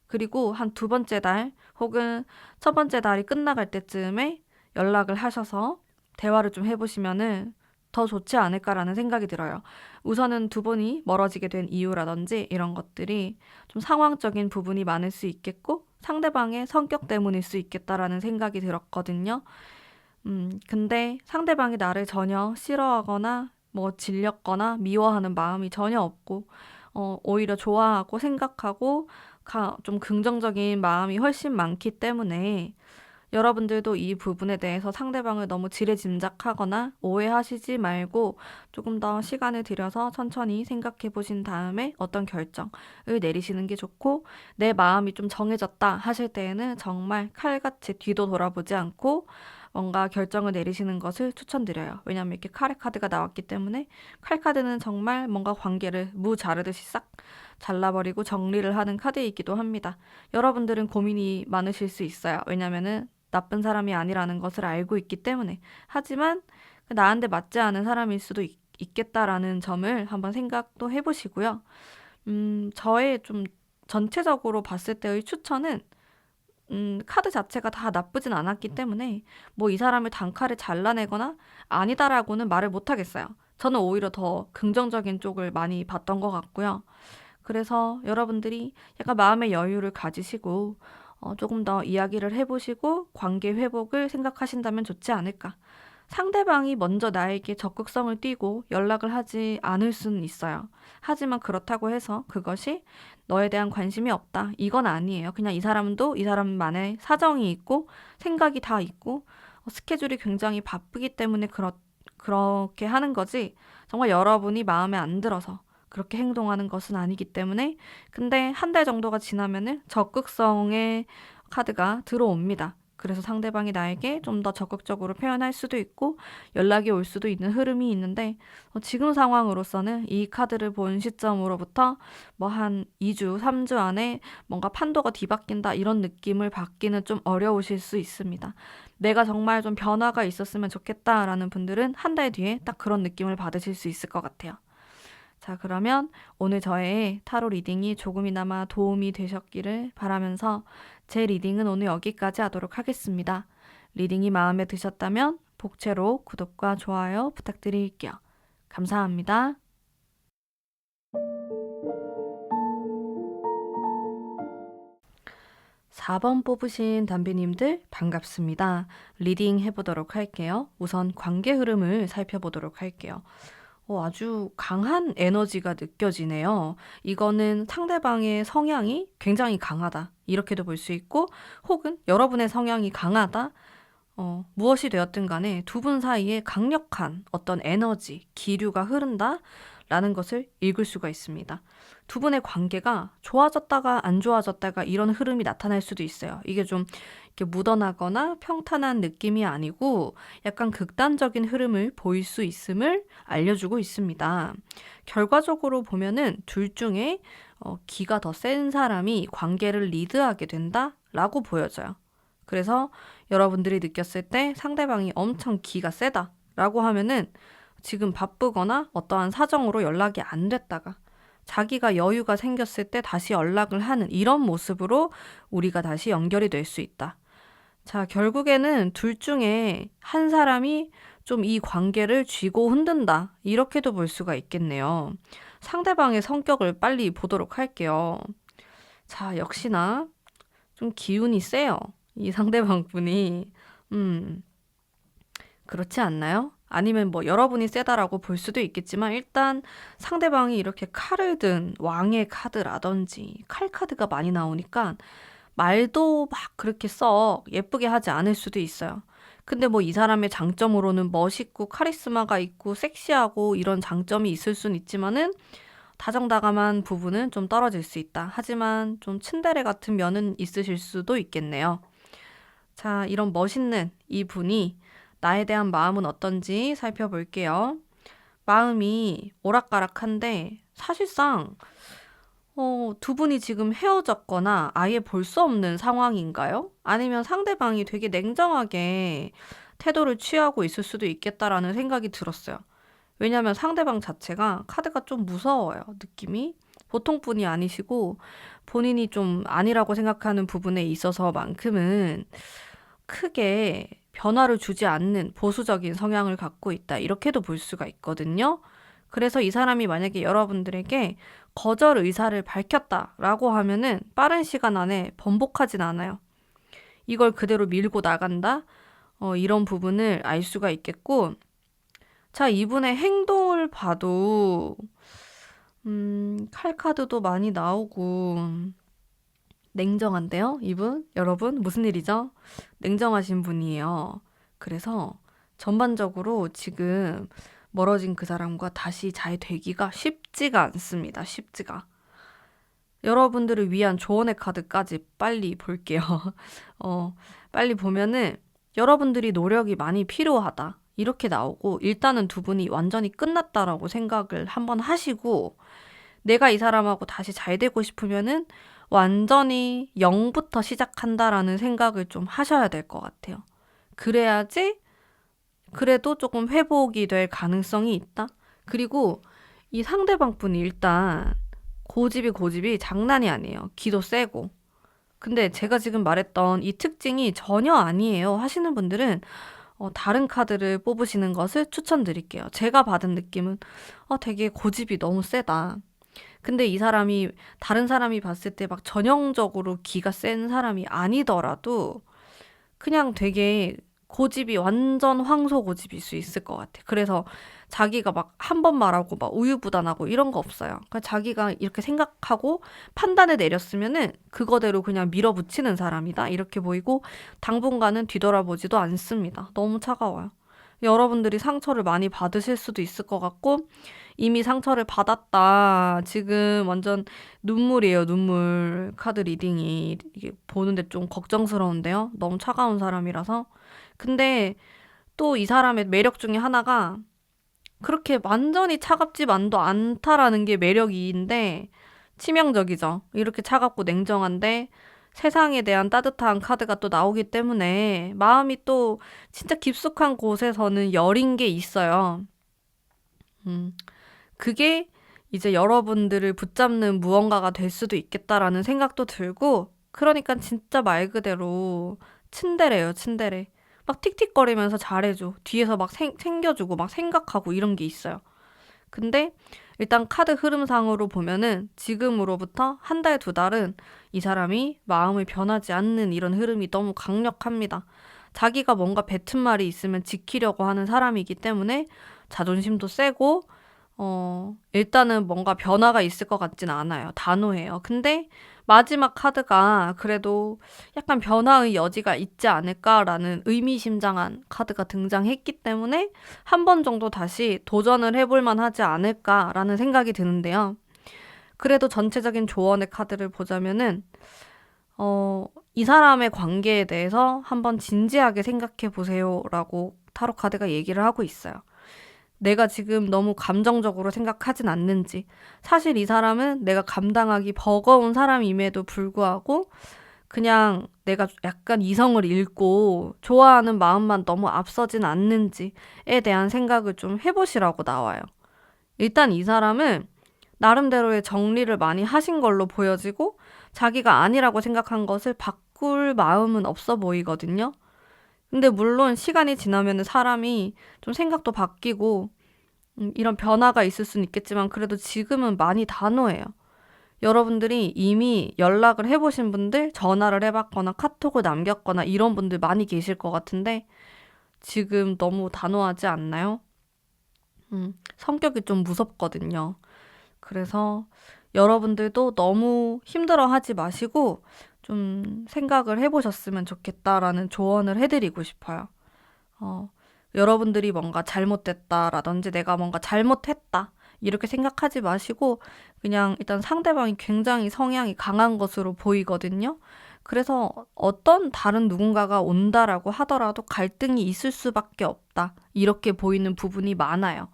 그리고 한 두 번째 달 혹은 첫 번째 달이 끝나갈 때쯤에 연락을 하셔서 대화를 좀 해보시면은 더 좋지 않을까라는 생각이 들어요. 우선은 두 분이 멀어지게 된 이유라든지 이런 것들이 좀 상황적인 부분이 많을 수 있겠고 상대방의 성격 때문일 수 있겠다라는 생각이 들었거든요. 근데 상대방이 나를 전혀 싫어하거나 뭐 질렸거나 미워하는 마음이 전혀 없고, 오히려 좋아하고 생각하고 좀 긍정적인 마음이 훨씬 많기 때문에 여러분들도 이 부분에 대해서 상대방을 너무 지레짐작하거나 오해하시지 말고 조금 더 시간을 들여서 천천히 생각해 보신 다음에 어떤 결정을 내리시는 게 좋고 내 마음이 좀 정해졌다 하실 때에는 정말 칼같이 뒤도 돌아보지 않고 뭔가 결정을 내리시는 것을 추천드려요. 왜냐하면 이렇게 칼의 카드가 나왔기 때문에 칼 카드는 정말 뭔가 관계를 무 자르듯이 싹 잘라버리고 정리를 하는 카드이기도 합니다. 여러분들은 고민이 많으실 수 있어요. 왜냐면은 나쁜 사람이 아니라는 것을 알고 있기 때문에. 하지만 나한테 맞지 않은 사람일 수도 있겠다라는 점을 한번 생각도 해보시고요. 저의 좀 전체적으로 봤을 때의 추천은 카드 자체가 다 나쁘진 않았기 때문에 뭐 이 사람을 단칼에 잘라내거나 아니다라고는 말을 못 하겠어요. 저는 오히려 더 긍정적인 쪽을 많이 봤던 것 같고요. 그래서 여러분들이 약간 마음의 여유를 가지시고 조금 더 이야기를 해보시고 관계 회복을 생각하신다면 좋지 않을까. 상대방이 먼저 나에게 적극성을 띠고 연락을 하지 않을 수는 있어요. 하지만 그렇다고 해서 그것이 너에 대한 관심이 없다. 이건 아니에요. 그냥 이 사람도 이 사람만의 사정이 있고 생각이 다 있고 스케줄이 굉장히 바쁘기 때문에 그렇게 하는 거지. 정말 여러분이 마음에 안 들어서 그렇게 행동하는 것은 아니기 때문에 근데 한 달 정도가 지나면은 적극성의 카드가 들어옵니다. 그래서 상대방이 나에게 좀 더 적극적으로 표현할 수도 있고 연락이 올 수도 있는 흐름이 있는데 지금 상황으로서는 이 카드를 본 시점으로부터 뭐 한 2주, 3주 안에 뭔가 판도가 뒤바뀐다 이런 느낌을 받기는 좀 어려우실 수 있습니다. 내가 정말 좀 변화가 있었으면 좋겠다라는 분들은 한 달 뒤에 딱 그런 느낌을 받으실 수 있을 것 같아요. 자, 그러면 오늘 저의 타로 리딩이 조금이나마 도움이 되셨기를 바라면서 제 리딩은 오늘 여기까지 하도록 하겠습니다. 리딩이 마음에 드셨다면 복채로 구독과 좋아요 부탁드릴게요. 감사합니다. 4번 뽑으신 담비님들 반갑습니다. 리딩 해보도록 할게요. 우선 관계 흐름을 살펴보도록 할게요. 아주 강한 에너지가 느껴지네요. 이거는 상대방의 성향이 굉장히 강하다. 이렇게도 볼 수 있고, 혹은 여러분의 성향이 강하다. 무엇이 되었든 간에 두 분 사이에 강력한 어떤 에너지, 기류가 흐른다. 라는 것을 읽을 수가 있습니다. 두 분의 관계가 좋아졌다가 안 좋아졌다가 이런 흐름이 나타날 수도 있어요. 이게 좀 이렇게 묻어나거나 평탄한 느낌이 아니고 약간 극단적인 흐름을 보일 수 있음을 알려주고 있습니다. 결과적으로 보면은 둘 중에 기가 더 센 사람이 관계를 리드하게 된다라고 보여져요. 그래서 여러분들이 느꼈을 때 상대방이 엄청 기가 세다라고 하면은 지금 바쁘거나 어떠한 사정으로 연락이 안 됐다가 자기가 여유가 생겼을 때 다시 연락을 하는 이런 모습으로 우리가 다시 연결이 될 수 있다. 자, 결국에는 둘 중에 한 사람이 좀 이 관계를 쥐고 흔든다. 이렇게도 볼 수가 있겠네요. 상대방의 성격을 빨리 보도록 할게요. 자, 역시나 좀 기운이 세요. 이 상대방 분이. 그렇지 않나요? 아니면 뭐 여러분이 세다라고 볼 수도 있겠지만 일단 상대방이 이렇게 칼을 든 왕의 카드라든지 칼 카드가 많이 나오니까 말도 막 그렇게 썩 예쁘게 하지 않을 수도 있어요. 근데 뭐 이 사람의 장점으로는 멋있고 카리스마가 있고 섹시하고 이런 장점이 있을 순 있지만은 다정다감한 부분은 좀 떨어질 수 있다. 하지만 좀 츤데레 같은 면은 있으실 수도 있겠네요. 자, 이런 멋있는 이분이 나에 대한 마음은 어떤지 살펴볼게요. 마음이 오락가락한데 사실상 두 분이 지금 헤어졌거나 아예 볼 수 없는 상황인가요? 아니면 상대방이 되게 냉정하게 태도를 취하고 있을 수도 있겠다라는 생각이 들었어요. 왜냐하면 상대방 자체가 카드가 좀 무서워요, 느낌이. 보통 분이 아니시고 본인이 좀 아니라고 생각하는 부분에 있어서만큼은 크게 변화를 주지 않는 보수적인 성향을 갖고 있다. 이렇게도 볼 수가 있거든요. 그래서 이 사람이 만약에 여러분들에게 거절 의사를 밝혔다라고 하면은 빠른 시간 안에 번복하진 않아요. 이걸 그대로 밀고 나간다? 이런 부분을 알 수가 있겠고, 자, 이분의 행동을 봐도, 칼카드도 많이 나오고, 냉정한데요, 이분? 여러분, 무슨 일이죠? 냉정하신 분이에요. 그래서 전반적으로 지금 멀어진 그 사람과 다시 잘 되기가 쉽지가 않습니다. 쉽지가. 여러분들을 위한 조언의 카드까지 빨리 볼게요. 빨리 보면은 여러분들이 노력이 많이 필요하다. 이렇게 나오고 일단은 두 분이 완전히 끝났다라고 생각을 한번 하시고 내가 이 사람하고 다시 잘 되고 싶으면은 완전히 0부터 시작한다라는 생각을 좀 하셔야 될 것 같아요. 그래야지 그래도 조금 회복이 될 가능성이 있다. 그리고 이 상대방 분이 일단 고집이 장난이 아니에요. 기도 세고. 근데 제가 지금 말했던 이 특징이 전혀 아니에요 하시는 분들은 다른 카드를 뽑으시는 것을 추천드릴게요. 제가 받은 느낌은 되게 고집이 너무 세다. 근데 이 사람이 다른 사람이 봤을 때 막 전형적으로 기가 센 사람이 아니더라도 그냥 되게 고집이 완전 황소 고집일 수 있을 것 같아. 그래서 자기가 막 한 번 말하고 막 우유부단하고 이런 거 없어요. 그러니까 자기가 이렇게 생각하고 판단을 내렸으면은 그거대로 그냥 밀어붙이는 사람이다. 이렇게 보이고 당분간은 뒤돌아보지도 않습니다. 너무 차가워요. 여러분들이 상처를 많이 받으실 수도 있을 것 같고 이미 상처를 받았다. 지금 완전 눈물이에요, 눈물. 카드 리딩이 이게 보는데 좀 걱정스러운데요. 너무 차가운 사람이라서. 근데 또 이 사람의 매력 중에 하나가 그렇게 완전히 차갑지만도 않다라는 게 매력인데 치명적이죠. 이렇게 차갑고 냉정한데 세상에 대한 따뜻한 카드가 또 나오기 때문에 마음이 또 진짜 깊숙한 곳에서는 여린 게 있어요. 그게 이제 여러분들을 붙잡는 무언가가 될 수도 있겠다라는 생각도 들고 그러니까 진짜 말 그대로 츤데레요, 츤데레. 막 틱틱거리면서 잘해줘. 뒤에서 막 챙겨주고 막 생각하고 이런 게 있어요. 근데 일단 카드 흐름상으로 보면은 지금으로부터 한 달, 두 달은 이 사람이 마음을 변하지 않는 이런 흐름이 너무 강력합니다. 자기가 뭔가 뱉은 말이 있으면 지키려고 하는 사람이기 때문에 자존심도 세고 일단은 뭔가 변화가 있을 것 같진 않아요. 단호해요. 근데 마지막 카드가 그래도 약간 변화의 여지가 있지 않을까라는 의미심장한 카드가 등장했기 때문에 한 번 정도 다시 도전을 해볼 만하지 않을까라는 생각이 드는데요. 그래도 전체적인 조언의 카드를 보자면은 이 사람의 관계에 대해서 한번 진지하게 생각해 보세요라고 타로 카드가 얘기를 하고 있어요. 내가 지금 너무 감정적으로 생각하진 않는지. 사실 이 사람은 내가 감당하기 버거운 사람임에도 불구하고 그냥 내가 약간 이성을 잃고 좋아하는 마음만 너무 앞서진 않는지에 대한 생각을 좀 해보시라고 나와요. 일단 이 사람은 나름대로의 정리를 많이 하신 걸로 보여지고 자기가 아니라고 생각한 것을 바꿀 마음은 없어 보이거든요. 근데 물론 시간이 지나면 사람이 좀 생각도 바뀌고 이런 변화가 있을 수는 있겠지만 그래도 지금은 많이 단호해요. 여러분들이 이미 연락을 해보신 분들, 전화를 해봤거나 카톡을 남겼거나 이런 분들 많이 계실 것 같은데 지금 너무 단호하지 않나요? 성격이 좀 무섭거든요. 그래서 여러분들도 너무 힘들어하지 마시고 좀 생각을 해보셨으면 좋겠다라는 조언을 해드리고 싶어요. 여러분들이 뭔가 잘못됐다라든지 내가 뭔가 잘못했다 이렇게 생각하지 마시고 그냥 일단 상대방이 굉장히 성향이 강한 것으로 보이거든요. 그래서 어떤 다른 누군가가 온다라고 하더라도 갈등이 있을 수밖에 없다. 이렇게 보이는 부분이 많아요.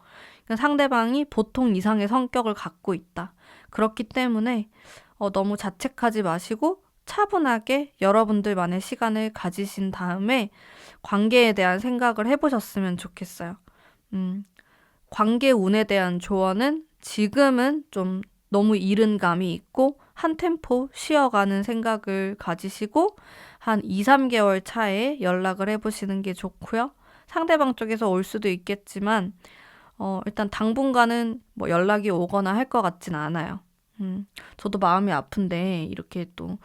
그러니까 상대방이 보통 이상의 성격을 갖고 있다. 그렇기 때문에 너무 자책하지 마시고 차분하게 여러분들만의 시간을 가지신 다음에 관계에 대한 생각을 해보셨으면 좋겠어요. 관계 운에 대한 조언은 지금은 좀 너무 이른 감이 있고 한 템포 쉬어가는 생각을 가지시고 한 2, 3개월 차에 연락을 해보시는 게 좋고요. 상대방 쪽에서 올 수도 있겠지만 일단 당분간은 뭐 연락이 오거나 할 것 같진 않아요. 저도 마음이 아픈데 이렇게 또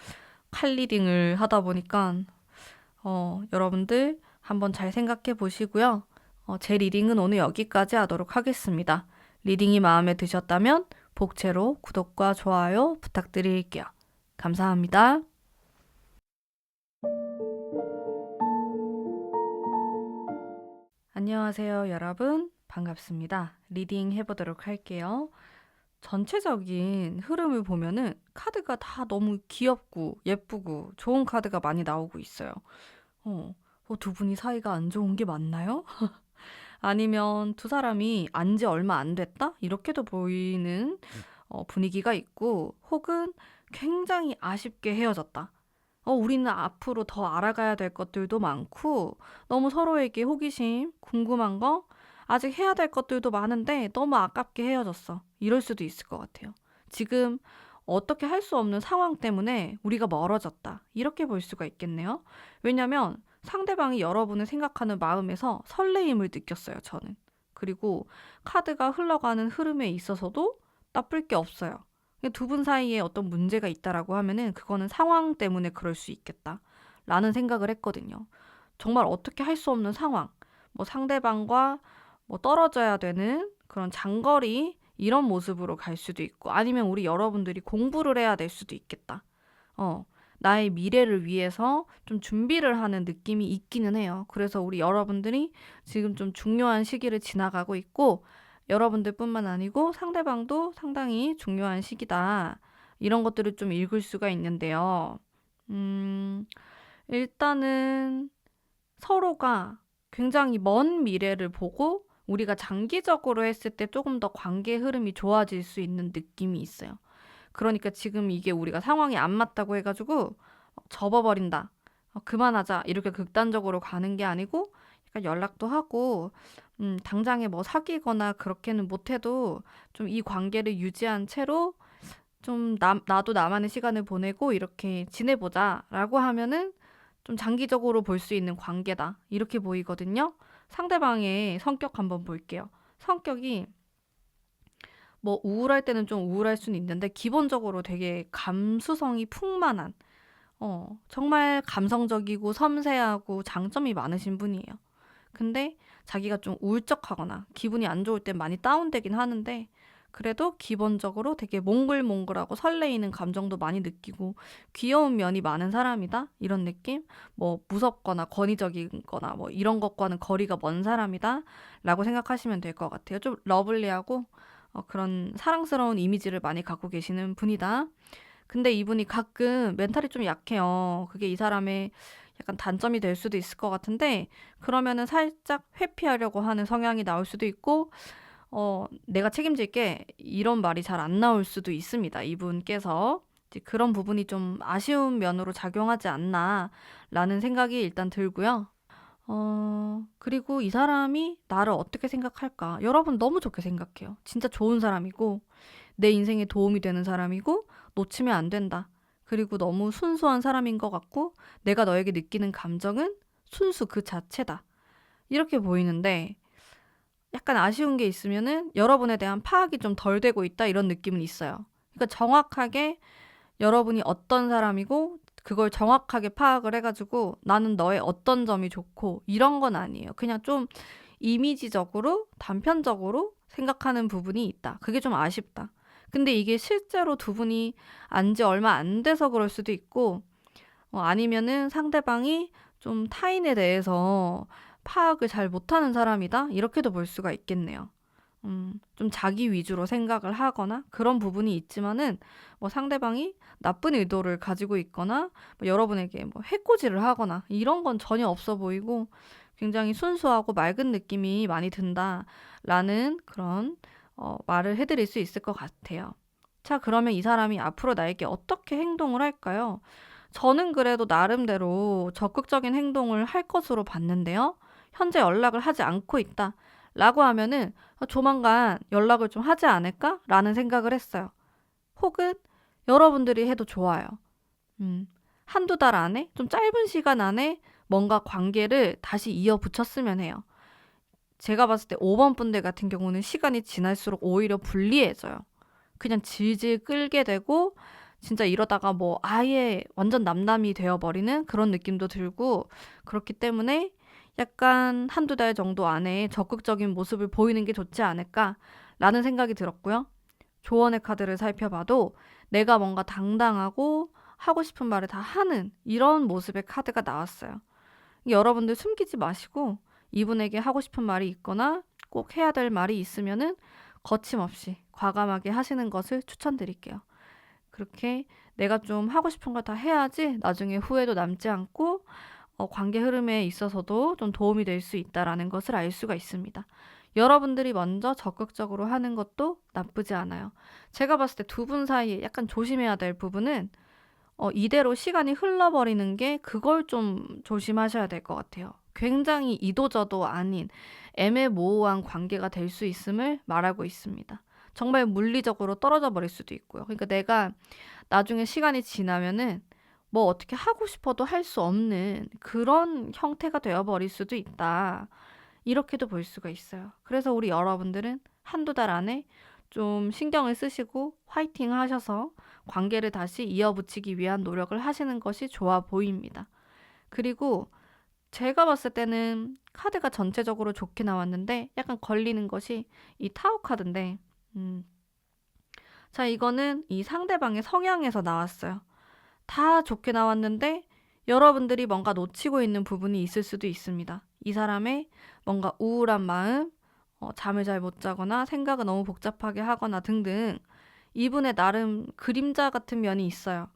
칼리딩을 하다 보니까 여러분들 한번 잘 생각해 보시고요. 제 리딩은 오늘 여기까지 하도록 하겠습니다. 리딩이 마음에 드셨다면 복채로 구독과 좋아요 부탁드릴게요. 감사합니다. 안녕하세요, 여러분. 반갑습니다. 리딩 해보도록 할게요. 전체적인 흐름을 보면은 카드가 다 너무 귀엽고 예쁘고 좋은 카드가 많이 나오고 있어요. 두 분이 사이가 안 좋은 게 맞나요? 아니면 두 사람이 안지 얼마 안 됐다? 이렇게도 보이는 분위기가 있고, 혹은 굉장히 아쉽게 헤어졌다. 우리는 앞으로 더 알아가야 될 것들도 많고, 너무 서로에게 호기심, 궁금한 거, 아직 해야 될 것들도 많은데 너무 아깝게 헤어졌어. 이럴 수도 있을 것 같아요. 지금 어떻게 할 수 없는 상황 때문에 우리가 멀어졌다. 이렇게 볼 수가 있겠네요. 왜냐면 상대방이 여러분을 생각하는 마음에서 설레임을 느꼈어요, 저는. 그리고 카드가 흘러가는 흐름에 있어서도 나쁠 게 없어요. 두 분 사이에 어떤 문제가 있다라고 하면은 그거는 상황 때문에 그럴 수 있겠다. 라는 생각을 했거든요. 정말 어떻게 할 수 없는 상황. 뭐 상대방과 뭐 떨어져야 되는 그런 장거리 이런 모습으로 갈 수도 있고 아니면 우리 여러분들이 공부를 해야 될 수도 있겠다. 나의 미래를 위해서 좀 준비를 하는 느낌이 있기는 해요. 그래서 우리 여러분들이 지금 좀 중요한 시기를 지나가고 있고 여러분들뿐만 아니고 상대방도 상당히 중요한 시기다. 이런 것들을 좀 읽을 수가 있는데요. 일단은 서로가 굉장히 먼 미래를 보고 우리가 장기적으로 했을 때 조금 더 관계 흐름이 좋아질 수 있는 느낌이 있어요. 그러니까 지금 이게 우리가 상황이 안 맞다고 해가지고 접어버린다. 그만하자. 이렇게 극단적으로 가는 게 아니고 약간 연락도 하고 당장에 뭐 사귀거나 그렇게는 못해도 좀 이 관계를 유지한 채로 좀 나도 나만의 시간을 보내고 이렇게 지내보자라고 하면은 좀 장기적으로 볼 수 있는 관계다. 이렇게 보이거든요. 상대방의 성격 한번 볼게요. 성격이 뭐 우울할 때는 좀 우울할 수는 있는데 기본적으로 되게 감수성이 풍만한 정말 감성적이고 섬세하고 장점이 많으신 분이에요. 근데 자기가 좀 울적하거나 기분이 안 좋을 땐 많이 다운되긴 하는데 그래도 기본적으로 되게 몽글몽글하고 설레이는 감정도 많이 느끼고 귀여운 면이 많은 사람이다 이런 느낌? 뭐 무섭거나 권위적이거나 뭐 이런 것과는 거리가 먼 사람이다 라고 생각하시면 될 것 같아요. 좀 러블리하고 그런 사랑스러운 이미지를 많이 갖고 계시는 분이다. 근데 이분이 가끔 멘탈이 좀 약해요. 그게 이 사람의 약간 단점이 될 수도 있을 것 같은데 그러면은 살짝 회피하려고 하는 성향이 나올 수도 있고 내가 책임질게 이런 말이 잘 안 나올 수도 있습니다. 이분께서 이제 그런 부분이 좀 아쉬운 면으로 작용하지 않나라는 생각이 일단 들고요. 그리고 이 사람이 나를 어떻게 생각할까? 여러분 너무 좋게 생각해요. 진짜 좋은 사람이고 내 인생에 도움이 되는 사람이고 놓치면 안 된다. 그리고 너무 순수한 사람인 것 같고 내가 너에게 느끼는 감정은 순수 그 자체다. 이렇게 보이는데 약간 아쉬운 게 있으면은 여러분에 대한 파악이 좀 덜 되고 있다 이런 느낌은 있어요. 그러니까 정확하게 여러분이 어떤 사람이고 그걸 정확하게 파악을 해가지고 나는 너의 어떤 점이 좋고 이런 건 아니에요. 그냥 좀 이미지적으로 단편적으로 생각하는 부분이 있다. 그게 좀 아쉽다. 근데 이게 실제로 두 분이 안지 얼마 안 돼서 그럴 수도 있고 아니면은 상대방이 좀 타인에 대해서 파악을 잘 못하는 사람이다. 이렇게도 볼 수가 있겠네요. 좀 자기 위주로 생각을 하거나 그런 부분이 있지만은 뭐 상대방이 나쁜 의도를 가지고 있거나 뭐 여러분에게 뭐 해코지를 하거나 이런 건 전혀 없어 보이고 굉장히 순수하고 맑은 느낌이 많이 든다라는 그런 말을 해드릴 수 있을 것 같아요. 자, 그러면 이 사람이 앞으로 나에게 어떻게 행동을 할까요? 저는 그래도 나름대로 적극적인 행동을 할 것으로 봤는데요. 현재 연락을 하지 않고 있다. 라고 하면은 조만간 연락을 좀 하지 않을까? 라는 생각을 했어요. 혹은 여러분들이 해도 좋아요. 한두 달 안에, 좀 짧은 시간 안에 뭔가 관계를 다시 이어붙였으면 해요. 제가 봤을 때 5번 분들 같은 경우는 시간이 지날수록 오히려 불리해져요. 그냥 질질 끌게 되고 진짜 이러다가 뭐 아예 완전 남남이 되어버리는 그런 느낌도 들고 그렇기 때문에 약간 한두 달 정도 안에 적극적인 모습을 보이는 게 좋지 않을까라는 생각이 들었고요. 조언의 카드를 살펴봐도 내가 뭔가 당당하고 하고 싶은 말을 다 하는 이런 모습의 카드가 나왔어요. 여러분들 숨기지 마시고 이분에게 하고 싶은 말이 있거나 꼭 해야 될 말이 있으면은 거침없이 과감하게 하시는 것을 추천드릴게요. 그렇게 내가 좀 하고 싶은 걸 다 해야지 나중에 후회도 남지 않고 관계 흐름에 있어서도 좀 도움이 될 수 있다라는 것을 알 수가 있습니다. 여러분들이 먼저 적극적으로 하는 것도 나쁘지 않아요. 제가 봤을 때 두 분 사이에 약간 조심해야 될 부분은 이대로 시간이 흘러버리는 게 그걸 좀 조심하셔야 될 것 같아요. 굉장히 이도저도 아닌 애매모호한 관계가 될 수 있음을 말하고 있습니다. 정말 물리적으로 떨어져 버릴 수도 있고요. 그러니까 내가 나중에 시간이 지나면은 뭐 어떻게 하고 싶어도 할 수 없는 그런 형태가 되어버릴 수도 있다. 이렇게도 볼 수가 있어요. 그래서 우리 여러분들은 한두 달 안에 좀 신경을 쓰시고 화이팅 하셔서 관계를 다시 이어붙이기 위한 노력을 하시는 것이 좋아 보입니다. 그리고 제가 봤을 때는 카드가 전체적으로 좋게 나왔는데 약간 걸리는 것이 이 타워 카드인데, 자, 이거는 이 상대방의 성향에서 나왔어요. 다 좋게 나왔는데 여러분들이 뭔가 놓치고 있는 부분이 있을 수도 있습니다. 이 사람의 뭔가 우울한 마음, 잠을 잘 못 자거나 생각을 너무 복잡하게 하거나 등등 이분의 나름 그림자 같은 면이 있어요.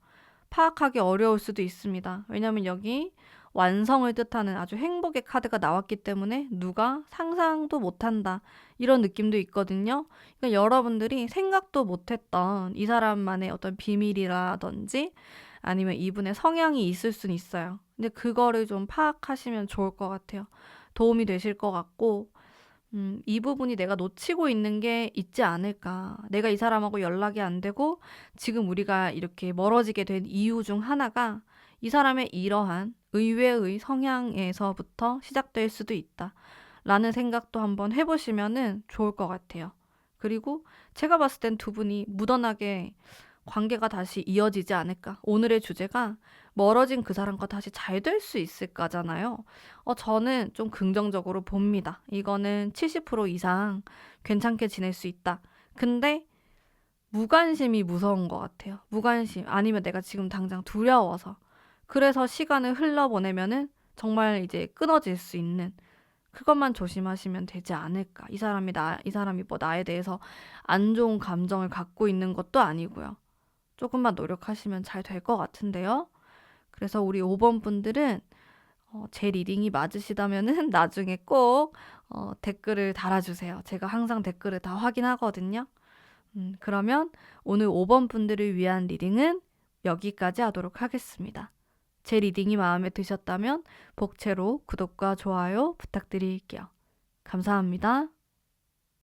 파악하기 어려울 수도 있습니다. 왜냐면 여기 완성을 뜻하는 아주 행복의 카드가 나왔기 때문에 누가 상상도 못한다. 이런 느낌도 있거든요. 그러니까 여러분들이 생각도 못했던 이 사람만의 어떤 비밀이라든지 아니면 이분의 성향이 있을 수는 있어요. 근데 그거를 좀 파악하시면 좋을 것 같아요. 도움이 되실 것 같고, 이 부분이 내가 놓치고 있는 게 있지 않을까. 내가 이 사람하고 연락이 안 되고 지금 우리가 이렇게 멀어지게 된 이유 중 하나가 이 사람의 이러한 의외의 성향에서부터 시작될 수도 있다. 라는 생각도 한번 해보시면은 좋을 것 같아요. 그리고 제가 봤을 땐 두 분이 무던하게 관계가 다시 이어지지 않을까. 오늘의 주제가 멀어진 그 사람과 다시 잘 될 수 있을까잖아요. 저는 좀 긍정적으로 봅니다. 이거는 70% 이상 괜찮게 지낼 수 있다. 근데 무관심이 무서운 것 같아요. 무관심. 아니면 내가 지금 당장 두려워서. 그래서 시간을 흘러보내면은 정말 이제 끊어질 수 있는 그것만 조심하시면 되지 않을까. 이 사람이 뭐 나에 대해서 안 좋은 감정을 갖고 있는 것도 아니고요. 조금만 노력하시면 잘 될 것 같은데요. 그래서 우리 5번 분들은 제 리딩이 맞으시다면은 나중에 꼭 댓글을 달아주세요. 제가 항상 댓글을 다 확인하거든요. 그러면 오늘 5번 분들을 위한 리딩은 여기까지 하도록 하겠습니다. 제 리딩이 마음에 드셨다면 복채로 구독과 좋아요 부탁드릴게요. 감사합니다.